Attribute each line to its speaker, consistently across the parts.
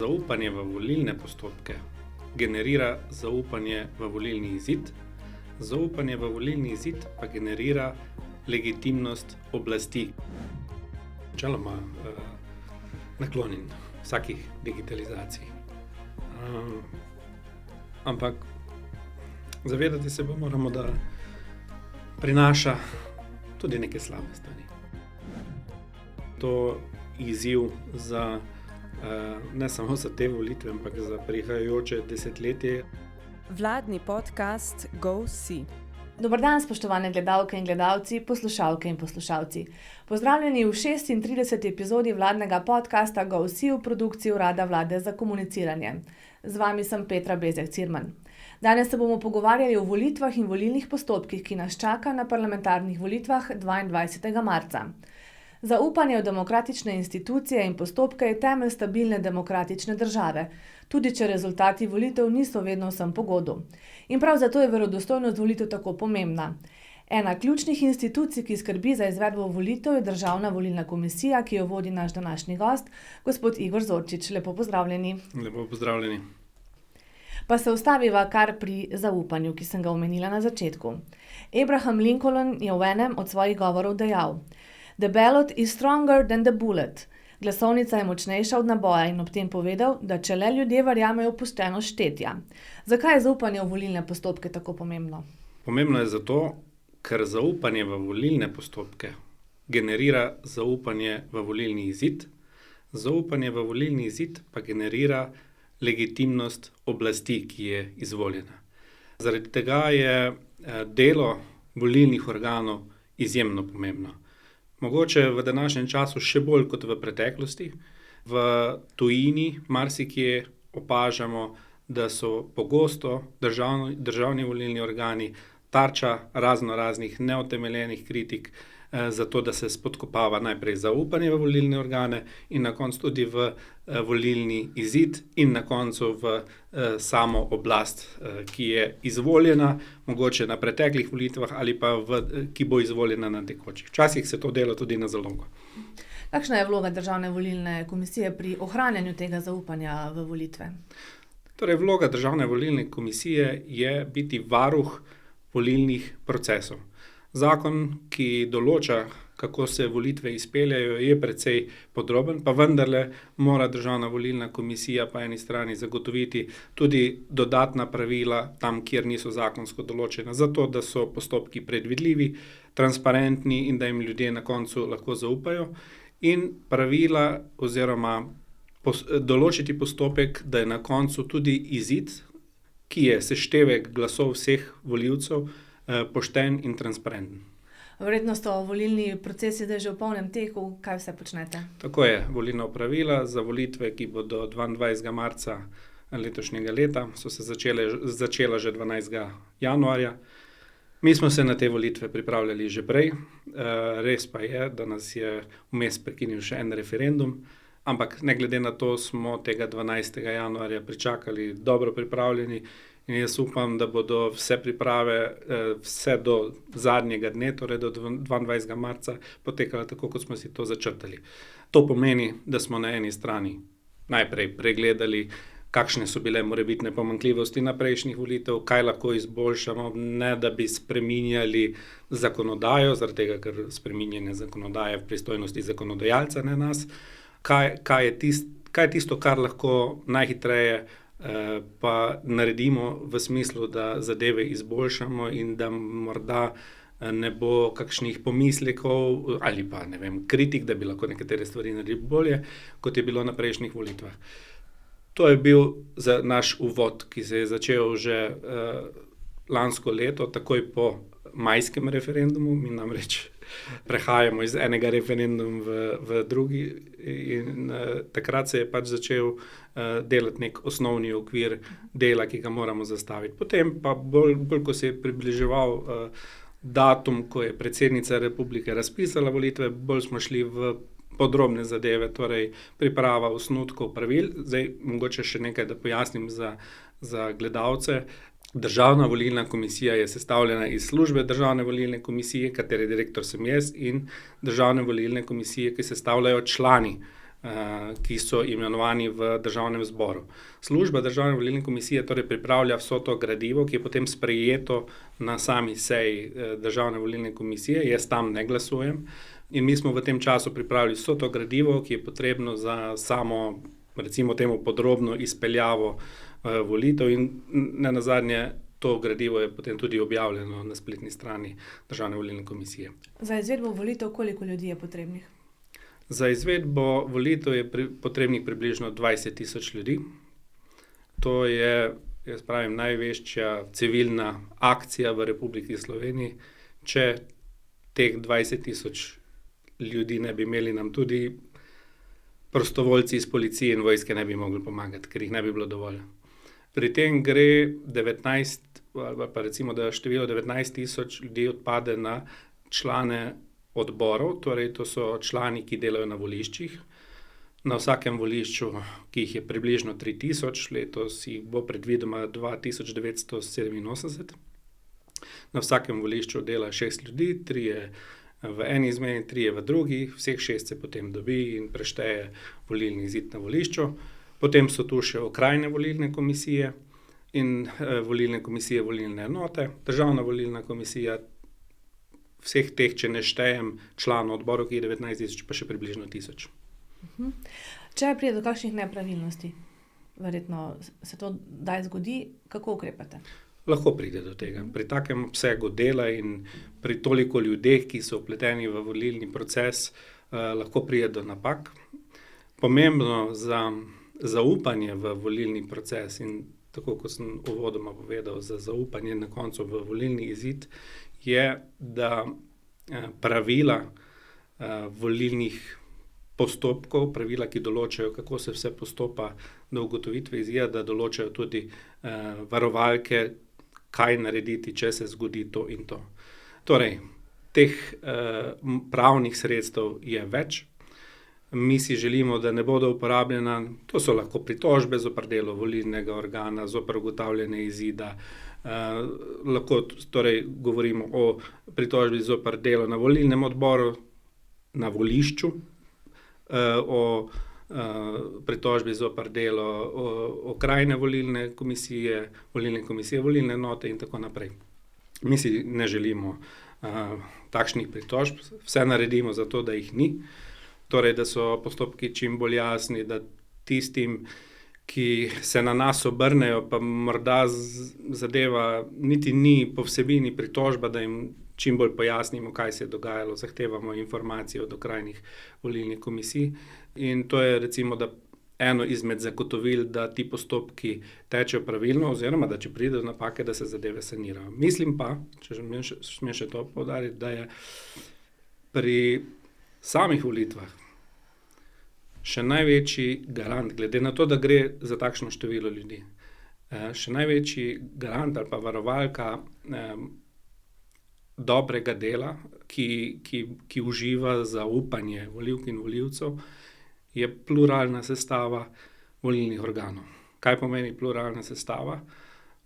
Speaker 1: Zaupanje v volilne postopke generira zaupanje v volilni izid, zaupanje v volilni izid pa generira legitimnost oblasti. Načeloma naklonjen vsakih digitalizacij. Ampak zavedati se moramo, da prinaša tudi neke slabe stvari. To izziv za ne samo za te volitve, ampak za prihajajoče desetletje.
Speaker 2: Vladni podcast GoSee.
Speaker 3: Dober dan, spoštovane gledalke in gledalci, poslušalke in poslušalci. Pozdravljeni v 36. epizodi vladnega podcasta GoSee v produkciji Urada Vlade za komuniciranje. Z vami sem Petra Bezjak Cirman. Danes se bomo pogovarjali o volitvah in volilnih postopkih, ki nas čaka na parlamentarnih volitvah 22. marca. Zaupanje v demokratične institucije in postopke je temelj stabilne demokratične države, tudi če rezultati volitev niso vedno vsem po godu. In prav zato je verodostojnost volitev tako pomembna. Ena ključnih institucij, ki skrbi za izvedbo volitev, je Državna volilna komisija, ki jo vodi naš današnji gost, gospod Igor Zorčič. Lepo pozdravljeni.
Speaker 1: Lepo pozdravljeni.
Speaker 3: Pa se ustaviva kar pri zaupanju, ki sem ga omenila na začetku. Abraham Lincoln je v enem od svojih govorov dejal: "The ballot is stronger than the bullet." Glasovnica je močnejša od naboja in ob tem povedal, da če le ljudje verjamejo v poštenost štetja. Zakaj je zaupanje v volilne postopke tako pomembno?
Speaker 1: Pomembno je zato, ker zaupanje v volilne postopke generira zaupanje v volilni izid, zaupanje v volilni izid pa generira legitimnost oblasti, ki je izvoljena. Zaradi tega je delo volilnih organov izjemno pomembno. Mogoče v današnjem času še bolj kot v preteklosti. V tujini marsikje opažamo, da so pogosto državni volilni organi tarča raznih neutemeljenih kritik, zato da se spodkopava najprej zaupanje v volilne organe in na koncu tudi v volilni izid in na koncu v samo oblast, ki je izvoljena, mogoče na preteklih volitvah ali pa ki bo izvoljena na tekočih. Včasih se to dela tudi na zalogo.
Speaker 3: Kakšna je vloga Državne volilne komisije pri ohranjanju tega zaupanja v volitve?
Speaker 1: Torej, vloga Državne volilne komisije je biti varuh volilnih procesov. Zakon, ki določa, kako se volitve izpeljajo, je precej podroben, pa vendarle mora Državna volilna komisija po eni strani zagotoviti tudi dodatna pravila tam, kjer niso zakonsko določena, zato da so postopki predvidljivi, transparentni in da jim ljudje na koncu lahko zaupajo, in pravila oziroma določiti postopek, da je na koncu tudi izid, ki je seštevek glasov vseh volivcev, pošten in transparenten.
Speaker 3: Verjetno so volilni procesi zdaj že v polnem teku. Kaj vse počnete?
Speaker 1: Tako je. Volilna opravila za volitve, ki bodo 22. marca letošnjega leta, so se začela že 12. januarja. Mi smo se na te volitve pripravljali že prej. Res pa je, da nas je vmes prekinil še en referendum, ampak ne glede na to smo tega 12. januarja pričakali dobro pripravljeni. In jaz upam, da bodo vse priprave vse do zadnjega dne, torej do 22. marca, potekale tako, kot smo si to začrtali. To pomeni, da smo na eni strani najprej pregledali, kakšne so bile morebitne pomanjkljivosti na prejšnjih volitev, kaj lahko izboljšamo, ne da bi spreminjali zakonodajo, zaradi tega, ker spreminjanje zakonodaje v pristojnosti zakonodajalca, ne nas. Kaj je tisto, kar lahko najhitreje pa naredimo v smislu, da zadeve izboljšamo in da morda ne bo kakšnih pomislekov ali pa kritik, da bi lahko nekatere stvari naredili bolje, kot je bilo na prejšnjih volitvah. To je bil za naš uvod, ki se je začel že lansko leto, takoj po majskem referendumu. Mi namreč prehajamo iz enega referenduma v drugi in takrat se je začel delati nek osnovni okvir dela, ki ga moramo zastaviti. Potem pa bolj ko se je približeval datum, ko je predsednica republike razpisala volitve, bolj smo šli v podrobne zadeve, torej priprava osnutkov pravil. Zdaj mogoče še nekaj, da pojasnim za gledalce. Državna volilna komisija je sestavljena iz službe Državne volilne komisije, katere direktor sem jaz, in Državne volilne komisije, ki sestavljajo člani ki so imenovani v državnem zboru. Služba Državne volilne komisije torej pripravlja vso to gradivo, ki je potem sprejeto na sami seji Državne volilne komisije, jaz tam ne glasujem in mi smo v tem času pripravili vso to gradivo, ki je potrebno za samo, recimo temu, podrobno izpeljavo volitev in nenazadnje to gradivo je potem tudi objavljeno na spletni strani Državne volilne komisije.
Speaker 3: Za izvedbo volitev koliko ljudi je potrebnih?
Speaker 1: Za izvedbo volitev je potrebnih približno 20.000 ljudi. To je, jaz pravim, največja civilna akcija v Republiki Sloveniji. Če teh 20.000 ljudi ne bi imeli, nam tudi prostovoljci iz policije in vojske ne bi mogli pomagati, ker jih ne bi bilo dovolj. Pri tem gre 19, ali pa recimo, da število 19.000 ljudi odpade na člane odborov, torej to so člani, ki delajo na voliščih. Na vsakem volišču, ki jih je približno 3.000, letos jih bo predvidoma 2.987. Na vsakem volišču dela 6 ljudi, 3 v eni izmeni, 3 v drugi, vseh 6 se potem dobi in prešteje volilni izid na volišču. Potem so tu še okrajne volilne komisije in volilne komisije, volilne enote, Državna volilna komisija. Vseh teh, če ne štejem članov odborov, ki je 19.000, pa še približno 1.000.
Speaker 3: Če pride do kakšnih nepravilnosti, verjetno se to kdaj zgodi, kako ukrepate?
Speaker 1: Lahko pride do tega. Pri takem obsegu dela in pri toliko ljudeh, ki so vpleteni v volilni proces, lahko pride do napak. Pomembno za zaupanje v volilni proces in tako, kot sem uvodoma povedal, za zaupanje na koncu v volilni izid, je, da pravila volilnih postopkov, pravila, ki določajo, kako se vse postopa do ugotovitve izida, da določajo tudi varovalke, kaj narediti, če se zgodi to in to. Torej, teh pravnih sredstev je več. Mi si želimo, da ne bodo uporabljena, to so lahko pritožbe zoper delo volilnega organa, zoper ugotavljanje izida, lahko torej govorimo o pritožbi zoper delo na volilnem odboru, na volišču, o pritožbi zoper delo okrajne volilne komisije, volilne enote in tako naprej. Mi si ne želimo takšnih pritožb, vse naredimo za to, da jih ni. Torej, da so postopki čim bolj jasni, da tistim, ki se na nas obrnejo, pa morda zadeva niti ni po vsebini pritožba, da jim čim bolj pojasnimo, kaj se je dogajalo, zahtevamo informacije od okrajnih volilnih komisij. In to je recimo, da eno izmed zagotovil, da ti postopki tečejo pravilno, oziroma da če pride do napake, da se zadeve sanirajo. Mislim pa, če smem še to poudariti, da je pri samih volitvah še največji garant, glede na to, da gre za takšno število ljudi, še največji garant ali pa varovalka dobrega dela, ki uživa zaupanje volivk in volivcev, je pluralna sestava volilnih organov. Kaj pomeni pluralna sestava?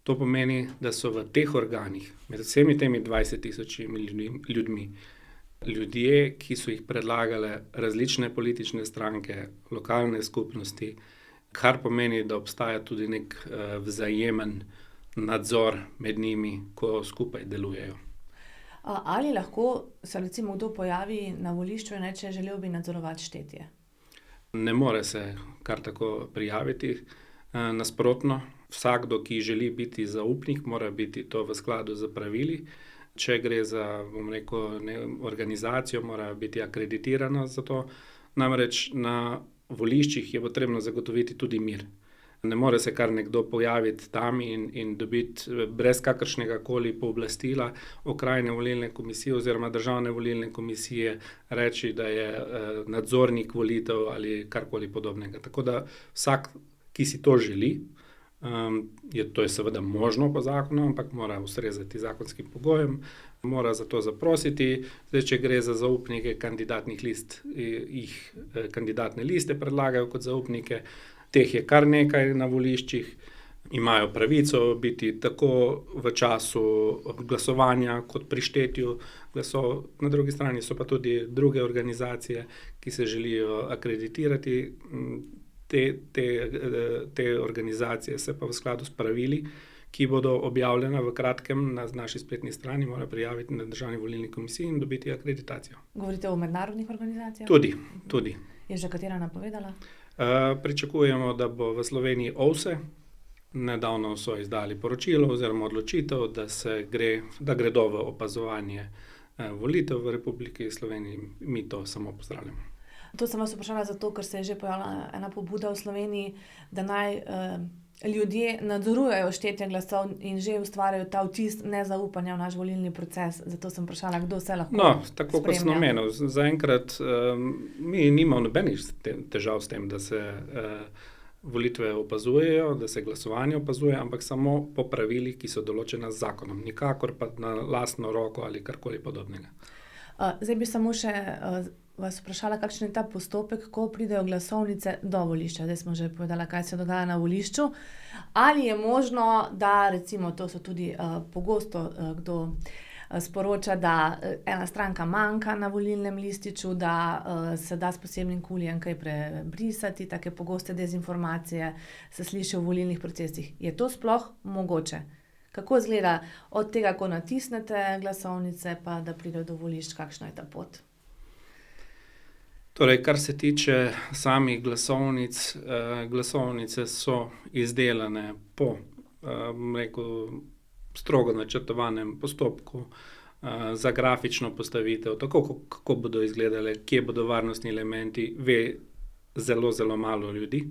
Speaker 1: To pomeni, da so v teh organih, med vsemi temi 20.000 ljudmi, ljudje, ki so jih predlagale različne politične stranke, lokalne skupnosti, kar pomeni, da obstaja tudi nek vzajemen nadzor med njimi, ko skupaj delujejo.
Speaker 3: Ali lahko se recimo kdo pojavi na volišču in reče, želel bi nadzorovati štetje?
Speaker 1: Ne more se kar tako prijaviti. Nasprotno, vsakdo, ki želi biti zaupnik, mora biti to v skladu z pravili. Če gre za, organizacijo, mora biti akreditirana za to. Namreč na voliščih je potrebno zagotoviti tudi mir. Ne more se kar nekdo pojaviti tam in dobiti brez kakršnega koli pooblastila okrajne volilne komisije oziroma Državne volilne komisije reči, da je nadzornik volitev ali karkoli podobnega. Tako da vsak, ki si to želi, to je seveda možno po zakonu, ampak mora ustrezati zakonskim pogojem, mora za to zaprositi. Zdaj, če gre za zaupnike kandidatnih list, jih kandidatne liste predlagajo kot zaupnike. Teh je kar nekaj na voliščih. imajo pravico biti tako v času glasovanja kot pri štetju glasov. Na drugi strani so pa tudi druge organizacije, ki se želijo akreditirati. Te organizacije se pa v skladu s pravili, ki bodo objavljena v kratkem na naši spletni strani, mora prijaviti na Državni volilni komisiji in dobiti akreditacijo.
Speaker 3: Govorite o mednarodnih organizacijah?
Speaker 1: Tudi.
Speaker 3: Je že katera napovedala?
Speaker 1: Pričakujemo, da bo v Sloveniji OVSE. Nedavno so izdali poročilo oziroma odločitev, da gredo v opazovanje volitev v Republiki Sloveniji. Mi to samo pozdravljamo.
Speaker 3: To sem vas vprašala zato, ker se je že pojavila ena pobuda v Sloveniji, da naj ljudje nadzorujejo štetje glasov in že ustvarjajo ta vtis nezaupanja v naš volilni proces. Zato sem vprašala, kdo se lahko
Speaker 1: tako kot sem omenil. Zaenkrat mi nimamo nobenih težav s tem, da se volitve opazujejo, da se glasovanje opazuje, ampak samo po pravilih, ki so določena z zakonom. Nikakor pa na lastno roko ali karkoli podobnega.
Speaker 3: Zdaj bi samo še vas vprašala, kakšen je ta postopek, ko pridejo glasovnice do volišča. Zdaj smo že povedala, kaj se dogaja na volišču. Ali je možno, da recimo, to so tudi pogosto kdo sporoča, da ena stranka manjka na volilnem lističu, da se da s posebnim kulijem kaj prebrisati, take pogoste dezinformacije se sliši v volilnih procesih. Je to sploh mogoče? Kako izgleda od tega, ko natisnete glasovnice, pa da pride do volišč, kakšna je ta pot?
Speaker 1: Torej, kar se tiče samih glasovnic, glasovnice so izdelane po strogo načrtovanem postopku za grafično postavitev, tako kako bodo izgledale, kje bodo varnostni elementi, ve zelo, zelo malo ljudi.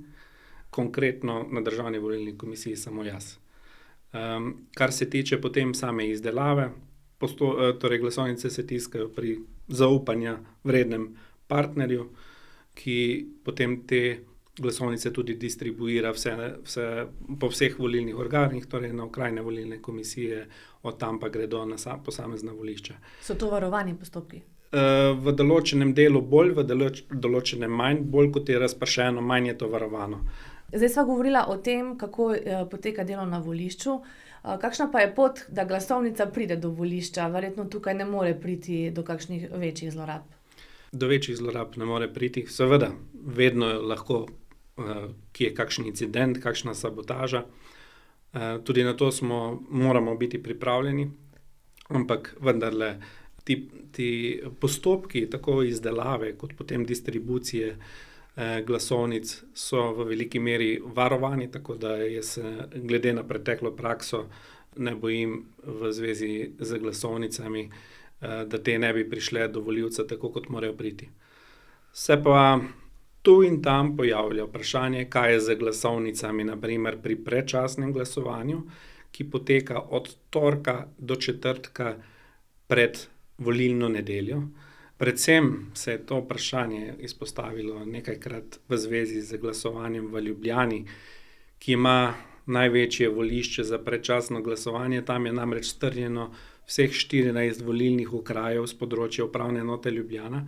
Speaker 1: Konkretno na Državni volilni komisiji samo jaz. Kar se tiče potem same izdelave, torej glasovnice se tiskajo pri zaupanja vrednem partnerju, ki potem te glasovnice tudi distribuira po vseh volilnih organih, torej na okrajne volilne komisije, od tam pa gredo na posamezna volišča.
Speaker 3: So to varovani postopki?
Speaker 1: V določenem delu bolj, v določenem manj, bolj kot je razpršeno, manj je to varovano.
Speaker 3: Zdaj sva govorila o tem, kako poteka delo na volišču. Kakšna pa je pot, da glasovnica pride do volišča? Verjetno tukaj ne more priti do kakšnih večjih zlorab.
Speaker 1: Do večjih zlorab ne more priti. Seveda, vedno lahko kje kakšen incident, kakšna sabotaža. Tudi na to moramo biti pripravljeni, ampak vendarle ti postopki, tako izdelave kot potem distribucije glasovnic so v veliki meri varovani, tako da jaz glede na preteklo prakso ne bojim v zvezi z glasovnicami, da te ne bi prišle do volivca tako, kot morajo priti. Se pa tu in tam pojavlja vprašanje, kaj je z glasovnicami, na primer pri predčasnem glasovanju, ki poteka od torka do četrtka pred volilno nedeljo. Predvsem se je to vprašanje izpostavilo nekajkrat v zvezi z glasovanjem v Ljubljani, ki ima največje volišče za predčasno glasovanje. Tam je namreč strnjeno vseh 14 volilnih okrajev z področja upravne enote Ljubljana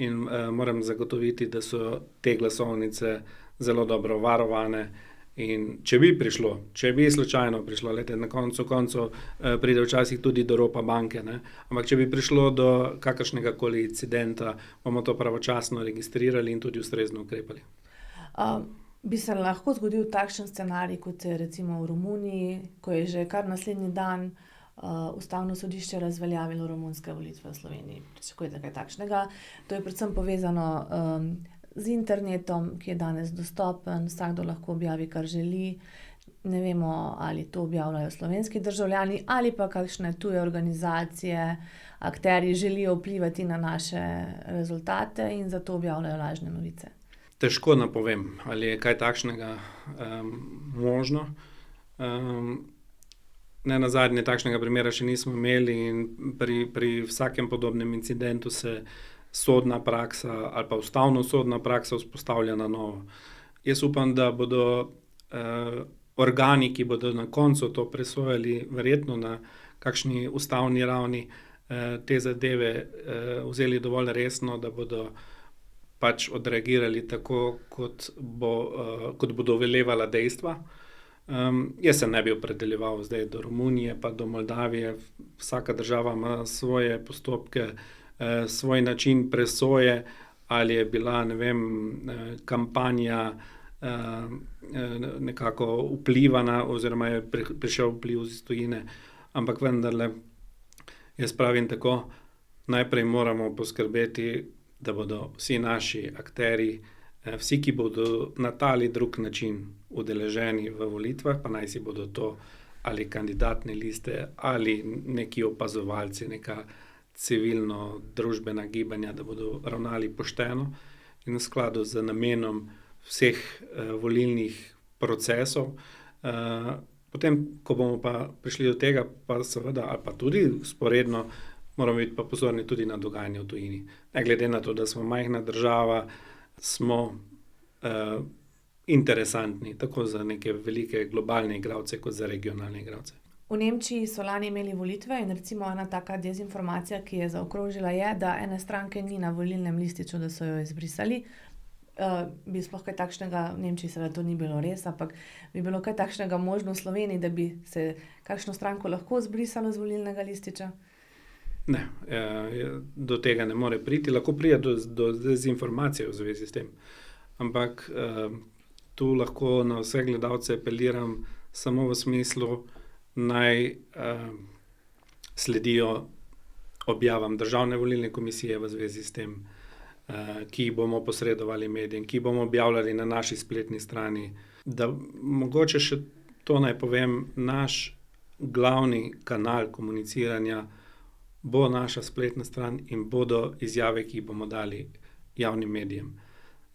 Speaker 1: in moram zagotoviti, da so te glasovnice zelo dobro varovane. In če bi slučajno prišlo, na koncu koncev pride včasih tudi do ropa banke, ne? Ampak če bi prišlo do kakršnega koli incidenta, bomo to pravočasno registrirali in tudi ustrezno ukrepali.
Speaker 3: Bi se lahko zgodil takšen scenarij, kot je recimo v Romuniji, ko je že kar naslednji dan Ustavno sodišče razveljavilo romunske volitve v Sloveniji? Pričakujete kaj takšnega? To je predvsem povezano z internetom, ki je danes dostopen, vsakdo lahko objavi, kar želi. Ne vemo, ali to objavljajo slovenski državljani ali pa kakšne tuje organizacije, akterji želijo vplivati na naše rezultate in zato objavljajo lažne novice.
Speaker 1: Težko napovem, ali je kaj takšnega možno. Nenazadnje takšnega primera še nismo imeli in pri vsakem podobnem incidentu se sodna praksa ali pa ustavno-sodna praksa vzpostavlja na novo. Jaz upam, da bodo organi, ki bodo na koncu to presojali, verjetno na kakšni ustavni ravni, te zadeve vzeli dovolj resno, da bodo pač odreagirali tako, kot bodo velevala dejstva. Jaz se ne bi opredeljeval zdaj do Romunije pa do Moldavije. Vsaka država ima svoje postopke, svoj način presoje, ali je bila, ne vem, kampanja nekako vplivana oziroma je prišel vpliv iz tujine, ampak vendarle jaz pravim tako, najprej moramo poskrbeti, da bodo vsi naši akterji, vsi, ki bodo na ta ali drug način udeleženi v volitvah, pa naj si bodo to ali kandidatne liste ali neki opazovalci, neka civilno-družbena gibanja, da bodo ravnali pošteno in v skladu z namenom vseh volilnih procesov. Potem, ko bomo pa prišli do tega, pa seveda, ali pa tudi vzporedno, moramo biti pa pozorni tudi na dogajanje v tujini. Ne glede na to, da smo majhna država, smo interesantni, tako za neke velike globalne igralce, kot za regionalne igralce.
Speaker 3: V Nemčiji so lani imeli volitve in recimo ena taka dezinformacija, ki je zaokrožila, je, da ene stranke ni na volilnem lističu, da so jo izbrisali. Bi sploh kaj takšnega, v Nemčiji seveda to ni bilo res, ampak bi bilo kaj takšnega možno v Sloveniji, da bi se kakšno stranko lahko izbrisalo z volilnega lističa?
Speaker 1: Ne, do tega ne more priti, lahko pride do dezinformacije v zvezi s tem. Ampak tu lahko na vse gledalce apeliram samo v smislu, naj sledijo objavam Državne volilne komisije v zvezi s tem, ki jih bomo posredovali medijem, ki bomo objavljali na naši spletni strani. Da mogoče še to naj povem, naš glavni kanal komuniciranja bo naša spletna stran in bodo izjave, ki jih bomo dali javnim medijem.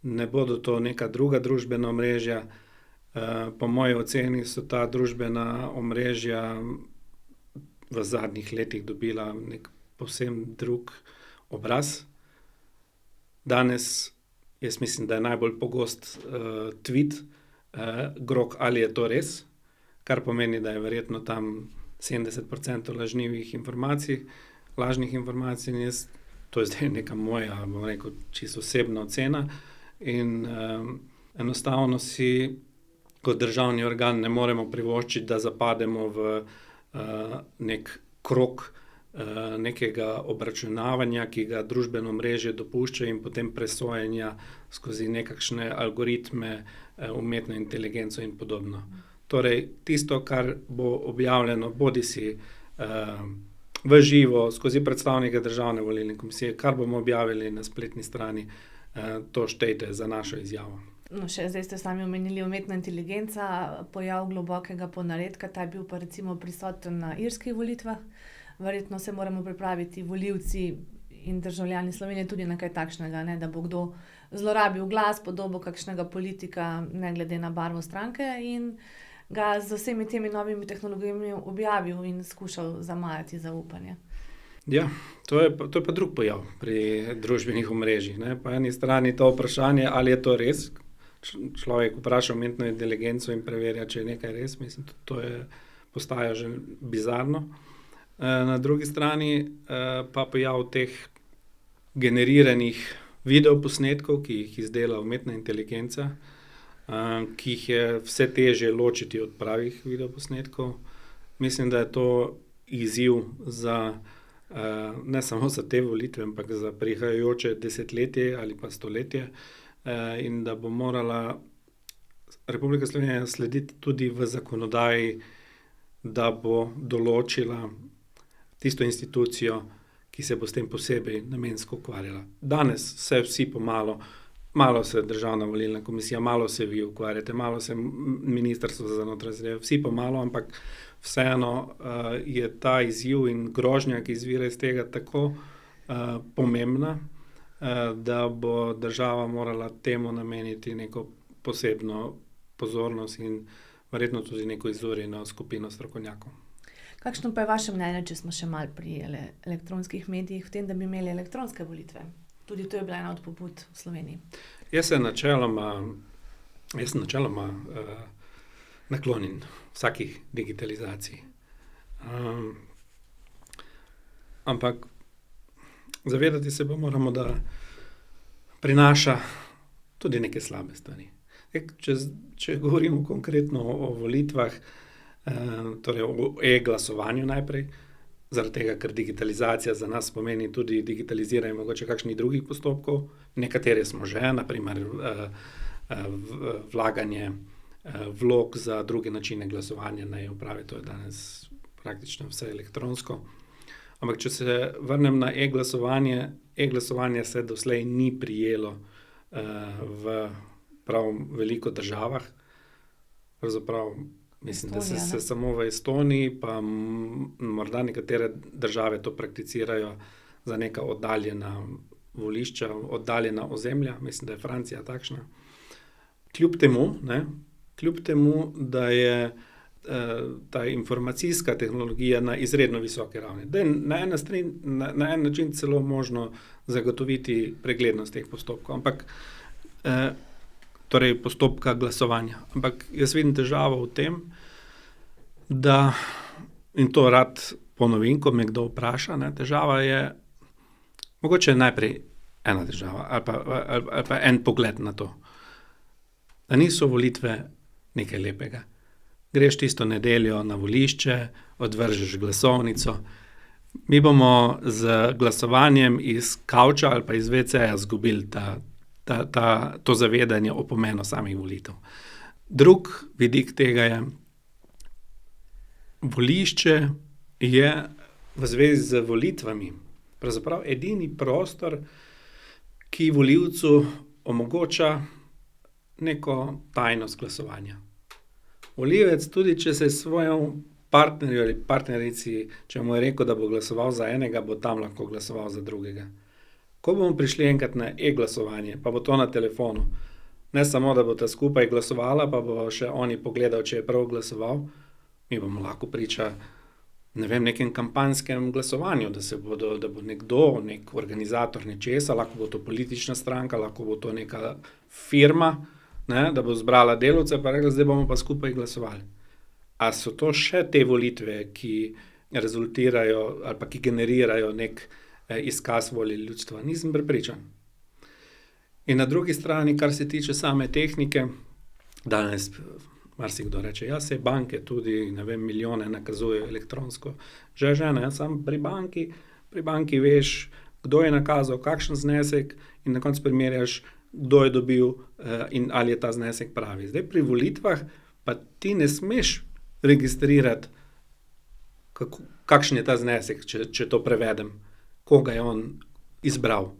Speaker 1: Ne bodo to neka druga družbena omrežja. Po moji oceni so ta družbena omrežja v zadnjih letih dobila nek povsem drug obraz. Danes jaz mislim, da je najbolj pogost tweet grok, ali je to res, kar pomeni, da je verjetno tam 70% lažnih informacij, in jaz, to je zdaj neka moja, bom rekel, čisto osebna ocena, in enostavno si kot državni organ ne moremo privoščiti, da zapademo v nek krog nekega obračunavanja, ki ga družbeno mreže dopušča, in potem presojanja skozi nekakšne algoritme, umetno inteligenco in podobno. Torej, tisto, kar bo objavljeno, bodisi v živo, skozi predstavnike Državne volilne komisije, kar bomo objavili na spletni strani, to štejte za našo izjavo.
Speaker 3: No, še zdaj ste sami omenili umetna inteligenca, pojav globokega ponaredka, ta je bil pa recimo prisoten na irskih volitvah. Verjetno se moramo pripraviti volivci in državljani Slovenije tudi na kaj takšnega, ne, da bo kdo zlorabil glas, podobo kakšnega politika, ne glede na barvo stranke, in ga z vsemi temi novimi tehnologijami objavil in skušal zamajati zaupanje.
Speaker 1: Ja, to je pa drug pojav pri družbenih omrežjih, ne. Po eni strani to vprašanje, ali je to res. Človek vpraša umetno inteligenco in preverja, če je nekaj res. Mislim, to postaja že bizarno. Na drugi strani pa pojav teh generiranih videoposnetkov, ki jih izdela umetna inteligenca, ki jih je vse težje ločiti od pravih videoposnetkov. Mislim, da je to izziv za ne samo za te volitve, ampak za prihajajoče desetletje ali pa stoletje, in da bo morala Republika Slovenija slediti tudi v zakonodaji, da bo določila tisto institucijo, ki se bo s tem posebej namensko ukvarjala. Danes se vsi malo se Državna volilna komisija, malo se vi ukvarjate, malo se Ministrstvo za notranje zadeve, vsi malo, ampak vseeno je ta izziv in grožnja, ki izvira iz tega, tako pomembna, da bo država morala temu nameniti neko posebno pozornost in verjetno tudi neko izurjeno skupino strokovnjakov.
Speaker 3: Kakšno pa je vaše mnenje, če smo še malo pri elektronskih medijih, v tem, da bi imeli elektronske volitve? Tudi to je bila ena od pobud v Sloveniji.
Speaker 1: Jaz sem načeloma naklonjen vsakih digitalizacij. Ampak zavedati se pa moramo, da prinaša tudi neke slabe stvari. Če govorimo konkretno o volitvah, torej o e-glasovanju najprej, zaradi tega, ker digitalizacija za nas pomeni tudi digitaliziranje mogoče kakšnih drugih postopkov. Nekatere smo že, naprimer vlaganje vlog za druge načine glasovanja na e-upravi, to je danes praktično vse elektronsko. Ampak če se vrnem na e-glasovanje, e-glasovanje se doslej ni prijelo v prav veliko državah. Pravzaprav mislim, da se samo v Estoniji, pa morda nekatere države to prakticirajo za neka oddaljena volišča, oddaljena ozemlja, mislim, da je Francija takšna. Kljub temu, da je ta informacijska tehnologija na izredno visoki ravni, da je na en način celo možno zagotoviti preglednost teh postopkov, ampak torej postopka glasovanja. Ampak jaz vidim težavo v tem, da, in to rad ponovim, ko me kdo vpraša, težava je, mogoče najprej ena težava, ali pa en pogled na to, da niso volitve nekaj lepega. Greš tisto nedeljo na volišče, odvržeš glasovnico. Mi bomo z glasovanjem iz kavča ali pa iz WC-ja izgubili to zavedanje o pomenu samih volitev. Drug vidik tega je, volišče je v zvezi z volitvami pravzaprav edini prostor, ki volivcu omogoča neko tajnost glasovanja. Volivec, tudi če se svojemu partnerju ali partnerici, če mu je rekel, da bo glasoval za enega, bo tam lahko glasoval za drugega. Ko bomo prišli enkrat na e-glasovanje, pa bo to na telefonu, ne samo, da bo ta skupaj glasovala, pa bo še oni pogledal, če je prav glasoval, mi bomo lahko priča, nekem kampanjskem glasovanju, da bo nekdo, nek organizator nečesa, lahko bo to politična stranka, lahko bo to neka firma, da bo zbrala delavce, pa rekla, zdaj bomo pa skupaj glasovali. A so to še te volitve, ki rezultirajo ali pa ki generirajo nek izkaz volje ljudstva? Nisem prepričan. In na drugi strani, kar se tiče same tehnike, danes marsikdo reče, saj banke tudi, milijone nakazujejo elektronsko. Že, samo pri banki veš, kdo je nakazal, kakšen znesek in na koncu primerjaš, kdo je dobil in ali je ta znesek pravi. Zdaj pri volitvah pa ti ne smeš registrirati, kakšen je ta znesek, če to prevedem, koga je on izbral.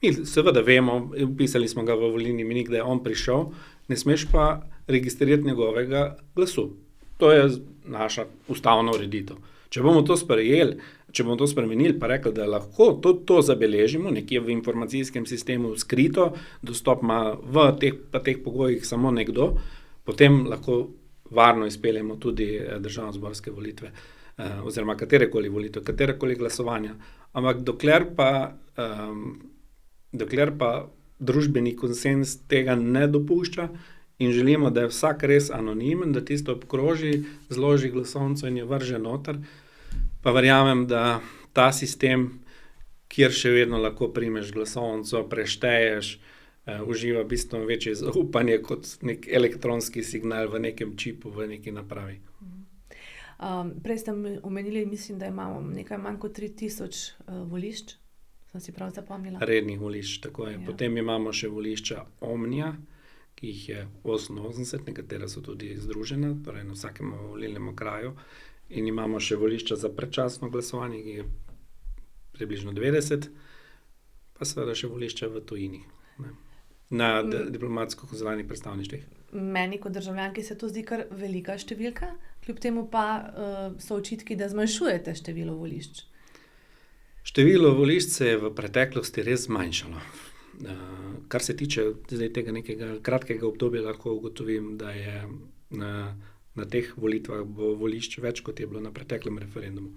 Speaker 1: Mi seveda vemo, vpisali smo ga v volilni imenik, da je on prišel, ne smeš pa registrirati njegovega glasu. To je naša ustavna ureditev. Če bomo to sprejeli, če bomo to spremenili, pa rekli, da lahko to zabeležimo nekje v informacijskem sistemu skrito, dostop ima v teh pogojih samo nekdo, potem lahko varno izpeljemo tudi državnozborske volitve, oziroma katerekoli volitve, katerekoli glasovanja. Ampak dokler pa družbeni konsens tega ne dopušča in želimo, da je vsak res anonimen, da tisto obkroži, zloži glasovnico in jo vrže noter, pa verjamem, da ta sistem, kjer še vedno lahko primeš glasovnico, prešteješ, uživa bistveno večje zaupanje kot nek elektronski signal v nekem čipu, v neki napravi.
Speaker 3: Prej ste omenili, mislim, da imamo nekaj manj kot 3000 volišč, sem si prav zapomnila.
Speaker 1: Rednih volišč, tako je. Ja. Potem imamo še volišča Omnija, ki jih je 88, nekatera so tudi združena, torej na vsakem volilnem okraju. In imamo še volišča za predčasno glasovanje, ki je približno 90, pa seveda še volišča v tujini, na diplomatsko-konzularnih predstavništvih.
Speaker 3: Meni kot državljanki se to zdi kar velika številka, kljub temu pa so očitki, da zmanjšujete število volišč.
Speaker 1: Število volišč se je v preteklosti res zmanjšalo. Kar se tiče tega nekega kratkega obdobja, lahko ugotovim, da je na teh volitvah bo volišč več, kot je bilo na preteklem referendumu.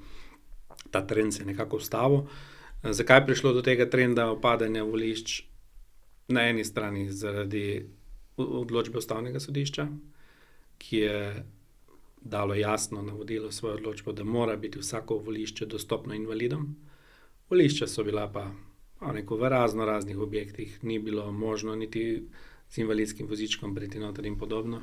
Speaker 1: Ta trend se je nekako ustavil. Zakaj je prišlo do tega trenda upadanja volišč? Na eni strani zaradi odločbe Ustavnega sodišča, ki je dalo jasno navodilo svojo odločbo, da mora biti vsako volišče dostopno invalidom. Volišča so bila pa v raznih objektih, ni bilo možno niti z invalidskim vozičkom priti noter in podobno.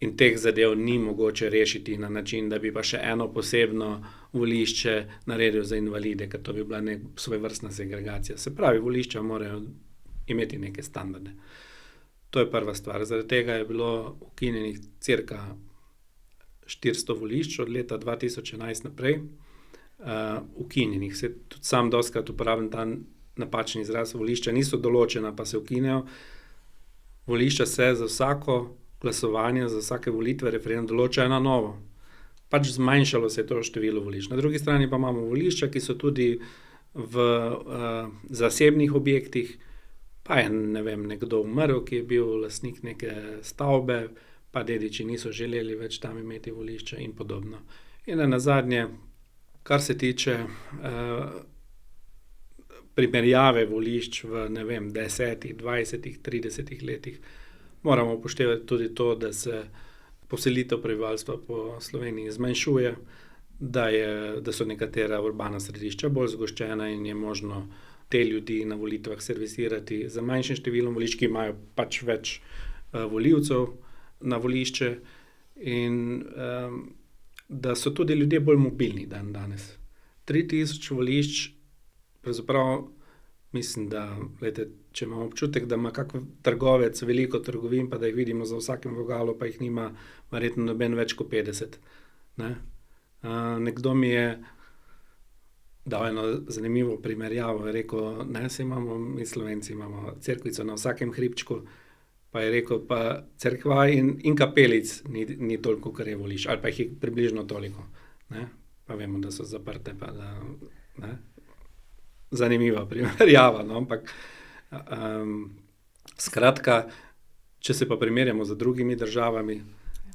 Speaker 1: In teh zadev ni mogoče rešiti na način, da bi pa še eno posebno volišče naredil za invalide, ker to bi bila svojevrstna segregacija. Se pravi, volišča morajo imeti neke standarde. To je prva stvar. Zaradi tega je bilo ukinjenih cirka 400 volišč od leta 2011 naprej. Ukinjenih. Se tudi sam dostikrat uporabim ta napačen izraz, volišča niso določena, pa se ukinejo. Volišča se za vsako glasovanje, za vsake volitve, referendum določa na novo. Pač zmanjšalo se je to število volišč. Na drugi strani pa imamo volišča, ki so tudi v zasebnih objektih, pa je, ne vem, nekdo umrl, ki je bil lastnik neke stavbe, pa dediči niso želeli več tam imeti volišča in podobno. In nazadnje, kar se tiče primerjave volišč v, ne vem, 10, 20, 30 letih, moramo upoštevati tudi to, da se poselitev prebivalstva po Sloveniji zmanjšuje, da so nekatera urbana središča bolj zgoščena in je možno te ljudi na volitvah servisirati za manjšim številom volišč, ki imajo pač več volivcev na volišče in da so tudi ljudje bolj mobilni danes. 3000 volišč, pravzaprav mislim, da, glejte, če imam občutek, da ima kak trgovec veliko trgovin, pa da jih vidimo za vsakem vogalu, pa jih nima verjetno noben več kot 50. Ne? Nekdo mi je dal eno zanimivo primerjavo, je rekel, ne, mi Slovenci imamo cerkvico na vsakem hribčku, pa je rekel, pa cerkva in kapelic ni toliko, kar je volišč, ali pa jih je približno toliko. Ne? Pa vemo, da so zaprte, pa da, ne. Zanimiva primerjava, no, ampak skratka, če se pa primerjamo z drugimi državami,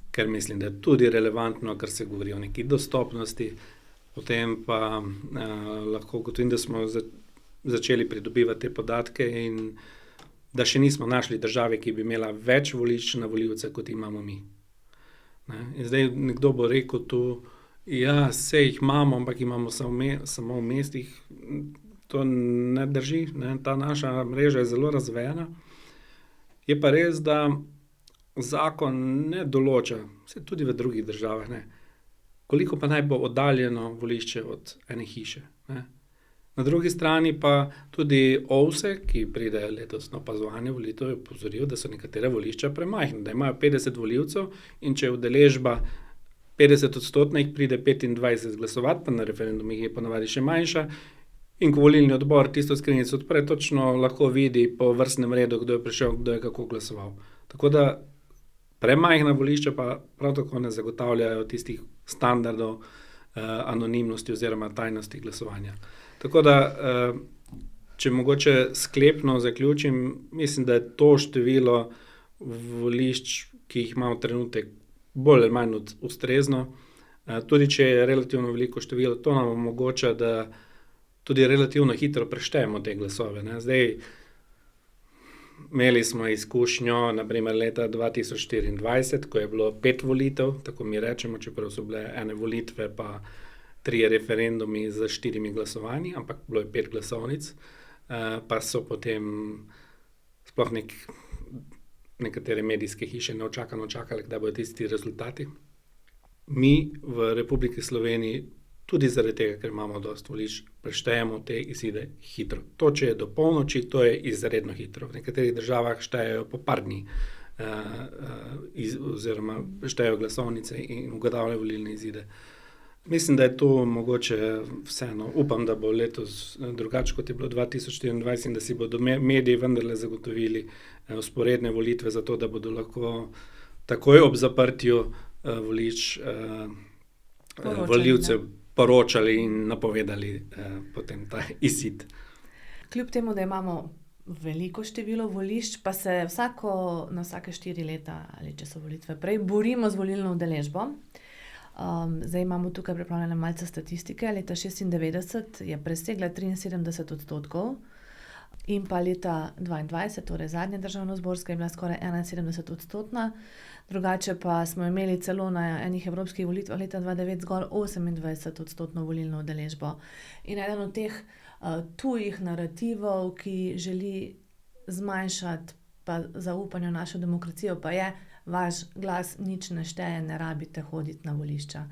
Speaker 1: ker mislim, da je tudi relevantno, ker se govori o neki dostopnosti, potem pa lahko ugotovim, da smo začeli pridobivati te podatke in da še nismo našli države, ki bi imela več volišč na volivce, kot imamo mi. Ne? In zdaj nekdo bo rekel tu, ja, se jih imamo, ampak imamo samo v mestih. To ne drži, ne? Ta naša mreža je zelo razvejena. Je pa res, da zakon ne določa, se tudi v drugih državah, ne, koliko pa naj bo oddaljeno volišče od ene hiše. Ne? Na drugi strani pa tudi OVSE, ki pride letos na opazovanje volitev, je opozoril, da so nekatere volišča premajhne, da imajo 50 volivcev in če je udeležba 50%, jih pride 25 glasovati, pa na referendumih je ponavadi še manjša. In ko volilni odbor tisto skrinjico odpre, točno lahko vidi po vrstnem redu, kdo je prišel, kdo je kako glasoval. Tako da premajhna volišča pa prav tako ne zagotavljajo tistih standardov anonimnosti oziroma tajnosti glasovanja. Tako da, če mogoče sklepno zaključim, mislim, da je to število volišč, ki jih imamo trenutek, bolj ali manj ustrezno. Tudi če je relativno veliko število, to nam omogoča, da tudi relativno hitro preštejemo te glasove. Ne? Zdaj, imeli smo izkušnjo, naprimer leta 2024, ko je bilo 5 volitev, tako mi rečemo, čeprav so bile ene volitve, pa 3 referendumi z 4 glasovanji, ampak bilo je 5 glasovnic, pa so potem sploh nekatere medijske hiše neočakano čakale, kdaj bodo tisti rezultati. Mi v Republiki Sloveniji tudi zaradi tega, ker imamo dosti volišč, preštejemo te izide hitro. To, če je do polnoči, to je izredno hitro. V nekaterih državah štejejo po par dni, oziroma štejejo glasovnice in ugotavljajo volilne izide. Mislim, da je to mogoče vseeno. Upam, da bo letos drugače, kot je bilo 2024 in da si bodo mediji vendarle zagotovili vzporedne volitve, zato da bodo lahko takoj ob zaprtju volišč volivcev poročali in napovedali potem ta izid.
Speaker 3: Kljub temu, da imamo veliko število volišč, pa se na vsake 4 leta, ali če so volitve prej, borimo z volilno udeležbo. Zdaj imamo tukaj pripravljene malce statistike. Leta 1996 je presegla 73% in pa leta 2022, torej zadnja državnozborska, je bila skoraj 71%. Drugače pa smo imeli celo na enih evropskih volitvah leta 2009 zgolj 28% volilno udeležbo. In eden od teh tujih narativov, ki želi zmanjšati pa zaupanje v našo demokracijo pa je, vaš glas nič ne šteje, ne rabite hoditi na volišča.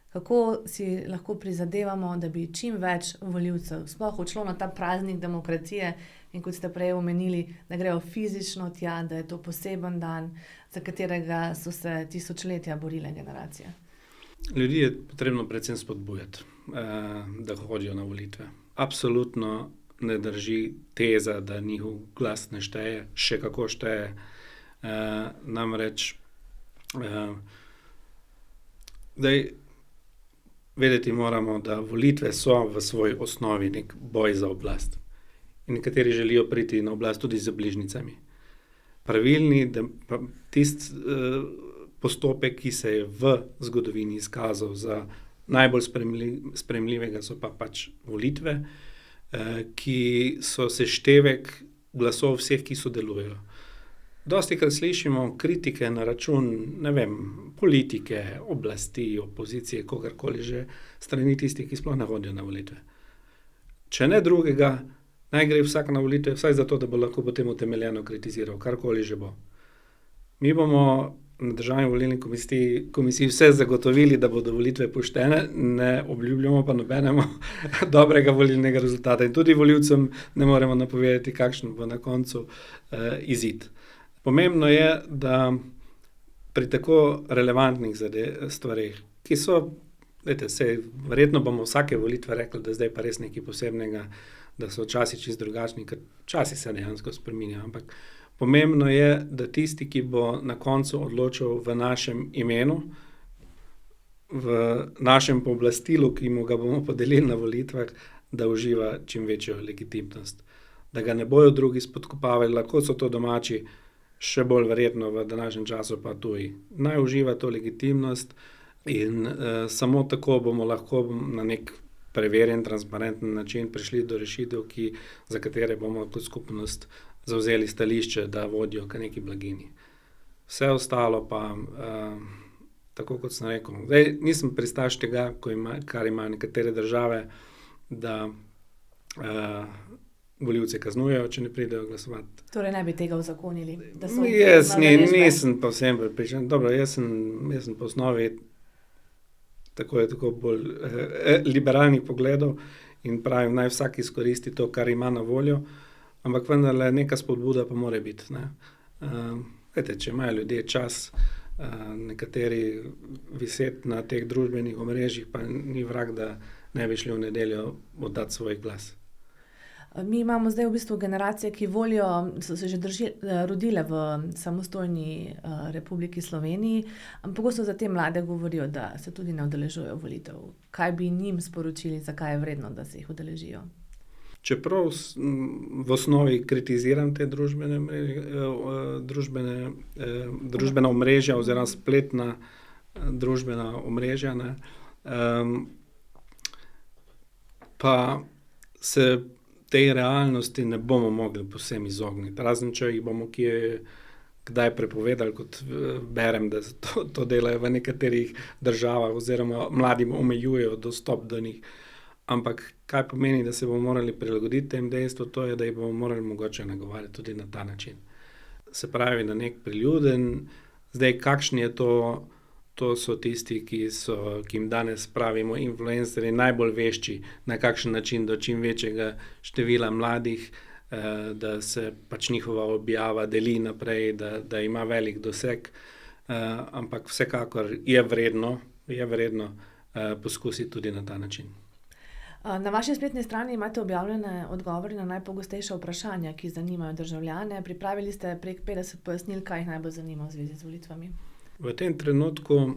Speaker 3: Kako si lahko prizadevamo, da bi čim več volivcev sploh odšlo na ta praznik demokracije in kot ste prej omenili, da grejo fizično tja, da je to poseben dan, za katerega so se tisočletja borile generacije?
Speaker 1: Ljudi je potrebno predvsem spodbujati, da hodijo na volitve. Absolutno ne drži teza, da njihov glas ne šteje, še kako šteje. Namreč vedeti moramo, da volitve so v svoji osnovi nek boj za oblast. In nekateri želijo priti na oblast tudi z bližnjicami. Pravilni, tisti postopek, ki se je v zgodovini izkazal za najbolj sprejemljivega, so pa pač volitve, ki so seštevek glasov vseh, ki sodelujejo. Dostikrat slišimo kritike na račun, politike, oblasti, opozicije, kogarkoli že, strani tistih, ki sploh ne hodijo na volitve. Če ne drugega, naj gre vsak na volitve, vsaj zato, da bo lahko potem utemeljeno kritiziral, karkoli že bo. Mi bomo na Državni volilni komisiji vse zagotovili, da bodo volitve poštene, ne obljubljamo pa nobenemu dobrega volilnega rezultata. In tudi volivcem ne moremo napovedati, kakšen bo na koncu izid. Pomembno je, da pri tako relevantnih stvareh, ki so, verjetno bomo vsake volitve rekli, da zdaj pa res nekaj posebnega, da so časi čisto drugačni, ker časi se dejansko spreminjajo, ampak pomembno je, da tisti, ki bo na koncu odločil v našem imenu, v našem pooblastilu, ki mu ga bomo podelili na volitvah, da uživa čim večjo legitimnost. Da ga ne bojo drugi spodkopavali, lahko so to domači, še bolj verjetno v današnjem času pa tuji. Naj uživa to legitimnost in samo tako bomo lahko na nek preverjen, transparenten način prišli do rešitev, za katere bomo kot skupnost zavzeli stališče, da vodijo k neki blaginji. Vse ostalo pa, tako kot sem rekel, nisem pristaš tega, kar imajo nekatere države, da volivce kaznujejo, če ne pridejo glasovati.
Speaker 3: Torej ne bi tega uzakonili?
Speaker 1: Jaz nisem pa vsem pripričan. Dobro, jaz sem po osnovi tako bolj liberalnih pogledov in pravim, naj vsak izkoristi to, kar ima na voljo, ampak vendarle neka spodbuda pa mora biti. Če imajo ljudje čas, nekateri viseti na teh družbenih omrežjih, pa ni vrag, da ne bi šli v nedeljo oddati svoj glas.
Speaker 3: Mi imamo zdaj v bistvu generacije, ki volijo, so se že rodile v samostojni Republiki Sloveniji, ampak pogosto za te mlade govorijo, da se tudi ne udeležujejo volitev. Kaj bi njim sporočili, zakaj je vredno, da se jih udeležijo?
Speaker 1: Čeprav v osnovi kritiziram te družbena omrežja oziroma spletna družbena omrežja, pa se tej realnosti ne bomo mogli povsem izogniti. Razen če jih bomo kdaj prepovedali, kot berem, da to delajo v nekaterih državah oziroma mladim omejujejo dostop do njih. Ampak kaj pomeni, da se bomo morali prilagoditi tem dejstvu, to je, da jih bomo morali mogoče nagovarjati tudi na ta način. Se pravi, na nek priljuden, zdaj kakšni je to so tisti, ki jim danes pravimo influencerji, najbolj vešči, na kakšen način do čim večjega števila mladih, da se pač njihova objava deli naprej, da ima velik doseg, ampak vsekakor je vredno poskusiti tudi na ta način.
Speaker 3: Na vaši spletni strani imate objavljene odgovore na najpogostejša vprašanja, ki zanimajo državljane. Pripravili ste prek 50 pojasnil, kaj jih najbolj zanima v zvezi z volitvami.
Speaker 1: V tem trenutku,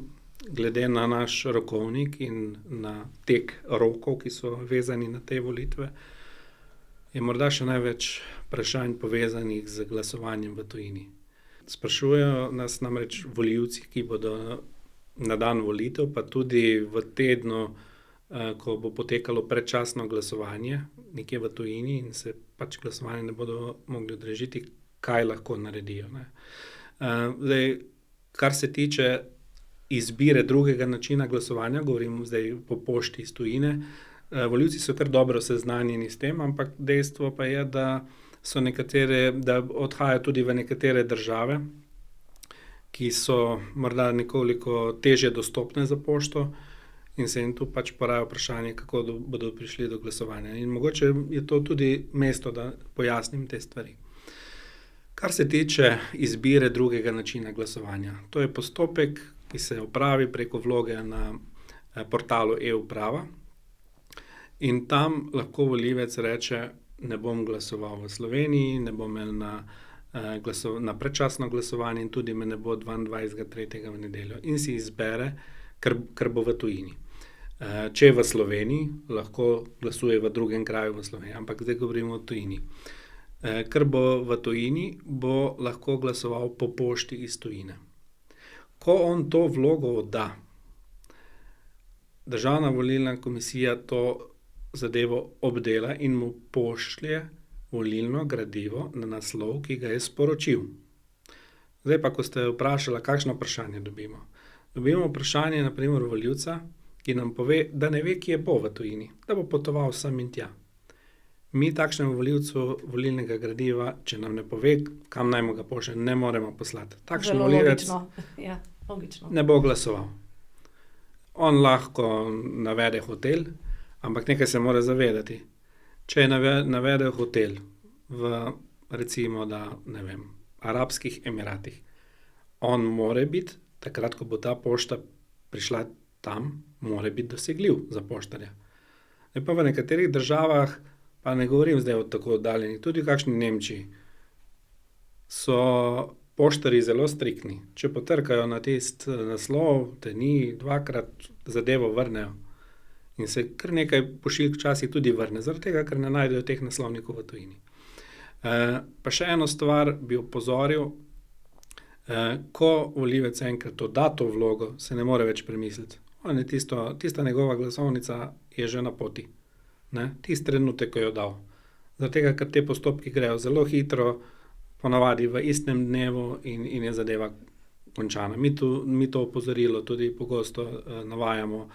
Speaker 1: glede na naš rokovnik in na tek rokov, ki so vezani na te volitve, je morda še največ vprašanj povezanih z glasovanjem v tujini. Sprašujejo nas namreč volivci, ki bodo na dan volitev, pa tudi v tednu, ko bo potekalo predčasno glasovanje nekje v tujini in se pač glasovanje ne bodo mogli udeležiti, kaj lahko naredijo. Zdaj, kar se tiče izbire drugega načina glasovanja, govorim zdaj po pošti iz tujine, volivci so kar dobro seznanjeni s tem, ampak dejstvo pa je, da da odhajajo tudi v nekatere države, ki so morda nekoliko težje dostopne za pošto in se jim tu pač poraja vprašanje, kako bodo prišli do glasovanja. In mogoče je to tudi mesto, da pojasnim te stvari. Kar se tiče izbire drugega načina glasovanja, to je postopek, ki se opravi preko vloge na portalu e-uprava in tam lahko volivec reče, ne bom glasoval v Sloveniji, ne bom imel na predčasno glasovanje in tudi me ne bo 22.3. v nedeljo in si izbere, ker bo v tujini. Če je v Sloveniji, lahko glasuje v drugem kraju v Sloveniji, ampak zdaj govorimo o tujini. Ker bo v tujini, bo lahko glasoval po pošti iz tujine. Ko on to vlogo odda, Državna volilna komisija to zadevo obdela in mu pošlje volilno gradivo na naslov, ki ga je sporočil. Zdaj pa, ko ste vprašali, kakšno vprašanje dobimo. Dobimo vprašanje, na primer, volivca, ki nam pove, da ne ve, kje bo v tujini, da bo potoval sem in tja. Mi takšnemu volivcu volilnega gradiva, če nam ne pove, kam naj mu ga pošlje, ne moremo poslati. Takšen volivec
Speaker 3: logično.
Speaker 1: Ne bo glasoval. On lahko navede hotel, ampak nekaj se mora zavedati. Če je navedel hotel v, recimo, Arabskih Emiratih, on more biti, takrat, ko bo ta pošta prišla tam, mora biti dosegljiv za poštarja. Pa v nekaterih državah, pa ne govorim zdaj o tako oddaljenih, tudi v kakšni Nemčiji, so poštarji zelo striktni. Če potrkajo na tisti naslov, te ni, dvakrat zadevo vrnejo. In se kar nekaj pošiljk včasih tudi vrne, zaradi tega, ker ne najdejo teh naslovnikov v tujini. Pa še eno stvar bi opozoril, ko volivec enkrat odda to vlogo, se ne more več premisliti. Tista njegova glasovnica je že na poti. Tisti trenutek, ko jo dal. Zaradi tega, ker te postopki grejo zelo hitro, ponavadi v istem dnevu in je zadeva končana. Mi to opozorilo tudi pogosto navajamo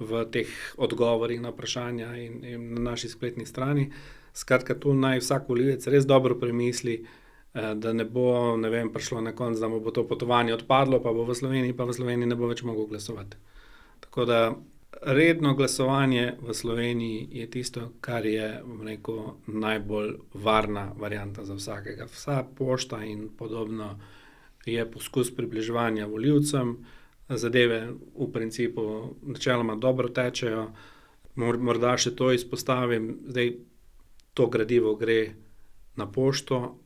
Speaker 1: v teh odgovorih na vprašanja in na naši spletni strani. Skratka, tu naj vsak volivec res dobro premisli, da ne bo, prišlo na konec, da mu bo to potovanje odpadlo, pa bo v Sloveniji ne bo več mogel glasovati. Tako da redno glasovanje v Sloveniji je tisto, kar je, najbolj varna varianta za vsakega. Vsa pošta in podobno je poskus približevanja volivcem, zadeve v principu načeloma dobro tečejo. Morda še to izpostavim, zdaj to gradivo gre na pošto,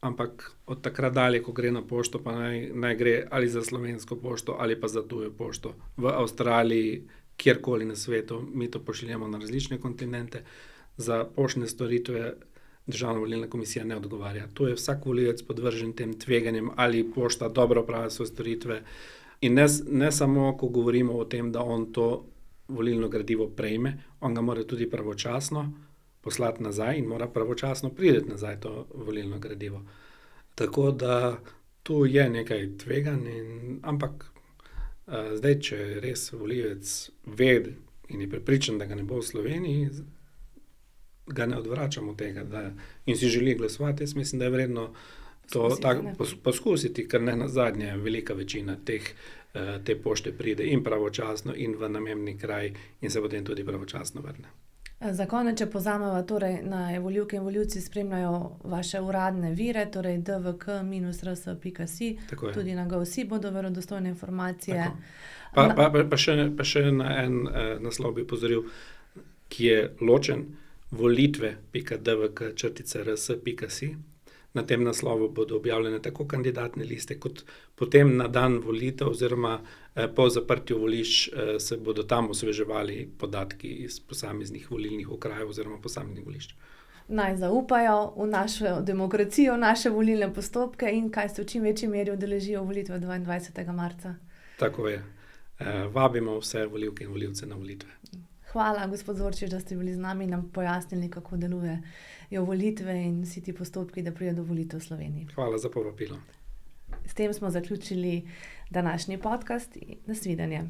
Speaker 1: ampak od takrat dalje, ko gre na pošto, pa naj gre ali za slovensko pošto ali pa za tujo pošto. V Avstraliji, kjerkoli na svetu, mi to pošiljamo na različne kontinente, za poštne storitve Državna volilna komisija ne odgovarja. Tu je vsak volivec podvržen tem tveganjem, ali pošta dobro opravlja svoje storitve. In ne samo, ko govorimo o tem, da on to volilno gradivo prejme, on ga mora tudi pravočasno poslati nazaj in mora pravočasno priti nazaj to volilno gradivo. Tako da tu je nekaj tveganj, ampak zdaj, če res volivec ve in je prepričan, da ga ne bo v Sloveniji, ga ne odvračamo tega in si želi glasovati. Jaz mislim, da je vredno to poskusiti, ker ne nazadnje velika večina te pošte pride in pravočasno in v namembni kraj in se potem tudi pravočasno vrne.
Speaker 3: Za konec, če povzamemo, torej naj volivke in volivci spremljajo vaše uradne vire, torej dvk-rs.si, tudi na GoSi bodo verodostojne informacije.
Speaker 1: Pa še na en naslov bi pozoril, ki je ločen, volitve.dvk-rs.si. Na tem naslovu bodo objavljene tako kandidatne liste, kot potem na dan volitev oziroma po zaprtju volišč se bodo tam osveževali podatki iz posameznih volilnih okrajev oziroma posameznih volišč.
Speaker 3: Naj zaupajo v našo demokracijo, v naše volilne postopke in kaj se v čim večji meri udeležijo volitve 22. marca.
Speaker 1: Tako je. Vabimo vse volivke in volivce na volitve.
Speaker 3: Hvala, gospod Zorčič, da ste bili z nami in nam pojasnili, kako delujejo volitve in vsi ti postopki, da pride do volitev v Sloveniji.
Speaker 1: Hvala za povabilo.
Speaker 3: S tem smo zaključili današnji podcast. Nasvidenje.